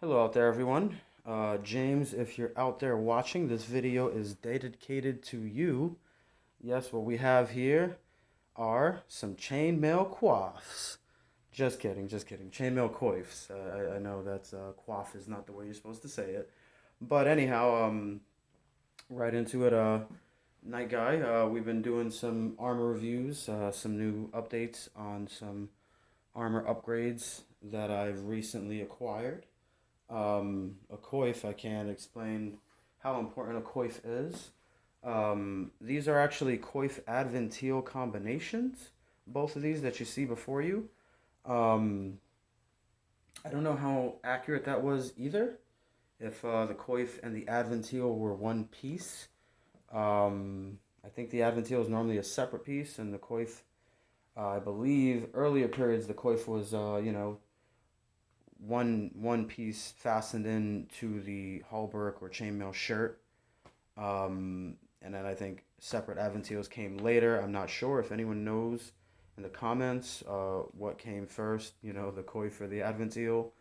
Hello out there, everyone. James, if you're out there watching, this video is dedicated to you. Yes, what we have here are some chainmail coifs. Just kidding, just kidding. Chainmail coifs. I know that's coif is not the way you're supposed to say it, but anyhow, right into it. Night guy. We've been doing some armor reviews, some new updates on some armor upgrades that I've recently acquired. A coif, I can't explain how important a coif is. These are actually coif adventile combinations, both of these that you see before you. Um, I don't know how accurate that was either, if the coif and the adventile were one piece. I think the adventile is normally a separate piece, and the coif, I believe, earlier periods, the coif was, one piece fastened into the halberd or chainmail shirt. And then I think separate Aventiles came later. I'm not sure if anyone knows in the comments what came first, the coif or the Aventile,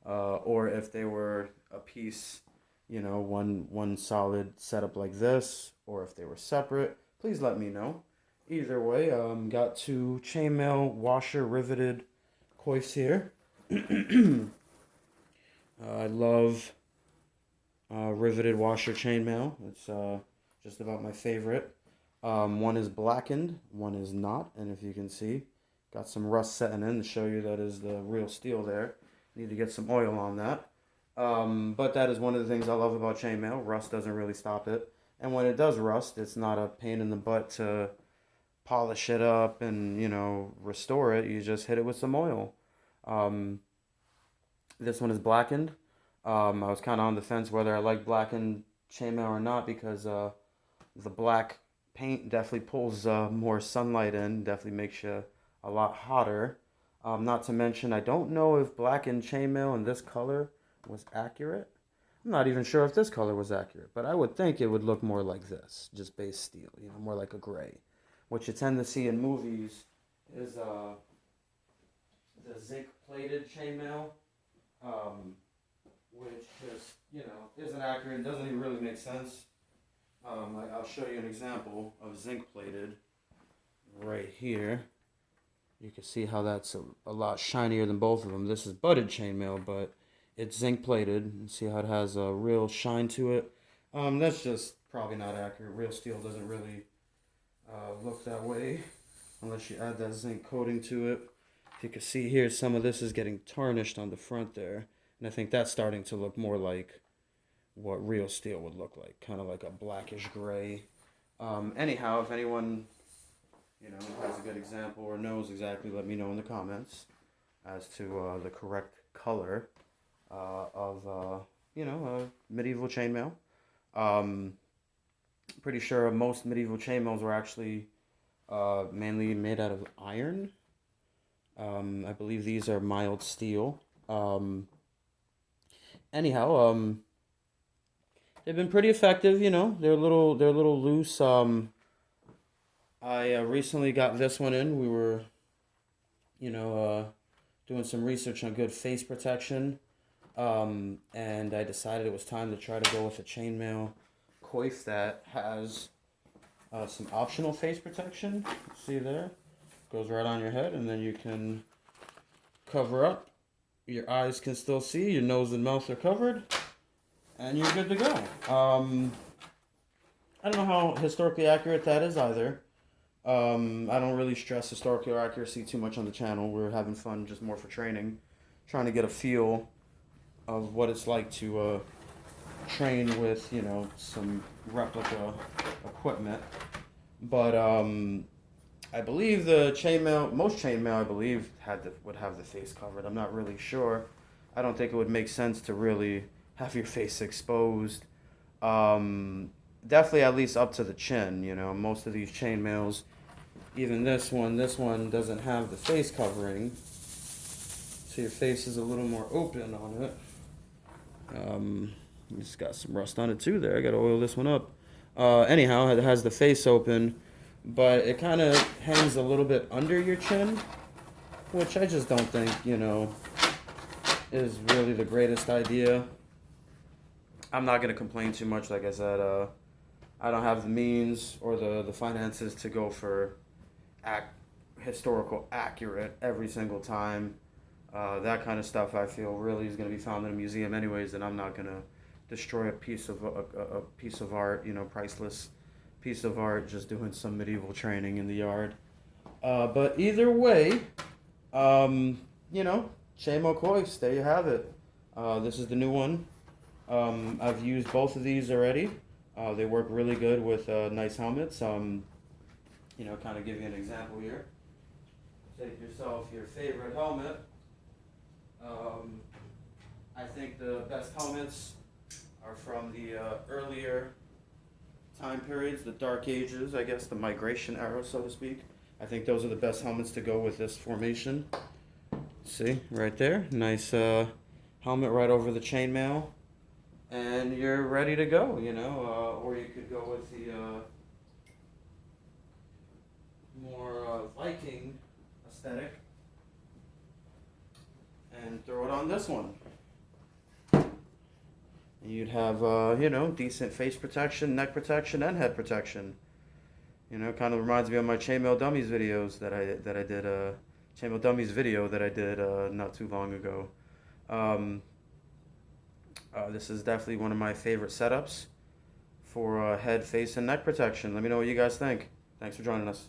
or if they were a piece, one solid setup like this, or if they were separate. Please let me know. Either way, got two chainmail washer riveted coifs here. I love riveted washer chainmail. It's just about my favorite. One is blackened, one is not, and if you can see, got some rust setting in to show you that is the real steel there. Need to get some oil on that. But that is one of the things I love about chainmail. Rust doesn't really stop it. And when it does rust, it's not a pain in the butt to polish it up and, restore it. You just hit it with some oil. This one is blackened. I was kind of on the fence whether I like blackened chainmail or not because the black paint definitely pulls more sunlight in, definitely makes you a lot hotter. Not to mention, I don't know if blackened chainmail in this color was accurate. I'm not even sure if this color was accurate, but I would think it would look more like this, just base steel, more like a gray. What you tend to see in movies is the zinc plated chainmail. Which just, isn't accurate and doesn't even really make sense. I'll show you an example of zinc plated right here. You can see how that's a lot shinier than both of them. This is budded chainmail, but it's zinc plated. You see how it has a real shine to it. That's just probably not accurate. Real steel doesn't really look that way unless you add that zinc coating to it. If you can see here, some of this is getting tarnished on the front there. And I think that's starting to look more like what real steel would look like, kind of like a blackish gray. Anyhow, if anyone, has a good example or knows exactly, let me know in the comments as to the correct color of, medieval chainmail. Pretty sure most medieval chainmails were actually mainly made out of iron. I believe these are mild steel. Anyhow, they've been pretty effective. They're a little loose. I recently got this one in. We were, doing some research on good face protection, and I decided it was time to try to go with a chainmail coif that has some optional face protection. See there, goes right on your head, and then you can cover up. Your eyes can still see, your nose and mouth are covered, and you're good to go. I don't know how historically accurate that is either. I don't really stress historical accuracy too much on the channel. We're having fun just more for training, trying to get a feel of what it's like to train with, some replica equipment. But I believe most chainmail, I believe, would have the face covered. I'm not really sure. I don't think it would make sense to really have your face exposed. Definitely at least up to the chin. Most of these chainmails, even this one doesn't have the face covering, so your face is a little more open on it. It's got some rust on it too. There, I gotta oil this one up. Anyhow, it has the face open, but it kind of hangs a little bit under your chin, which I just don't think, is really the greatest idea. I'm not gonna complain too much. Like I said, I don't have the means or the finances to go for historical accurate every single time. That kind of stuff I feel really is going to be found in a museum anyways, and I'm not going to destroy a piece of a piece of art, priceless piece of art, just doing some medieval training in the yard. But either way, chainmail coifs, there you have it. This is the new one. I've used both of these already. They work really good with nice helmets. Kind of give you an example here. Take yourself your favorite helmet. I think the best helmets are from the earlier time periods, the Dark Ages, I guess, the Migration era, so to speak. I think those are the best helmets to go with this formation. See, right there, nice helmet right over the chainmail, and you're ready to go, or you could go with the more Viking aesthetic and throw it on this one. You'd have, decent face protection, neck protection, and head protection. Kind of reminds me of my chainmail dummies videos that I did. Chainmail dummies video that I did not too long ago. This is definitely one of my favorite setups for head, face, and neck protection. Let me know what you guys think. Thanks for joining us.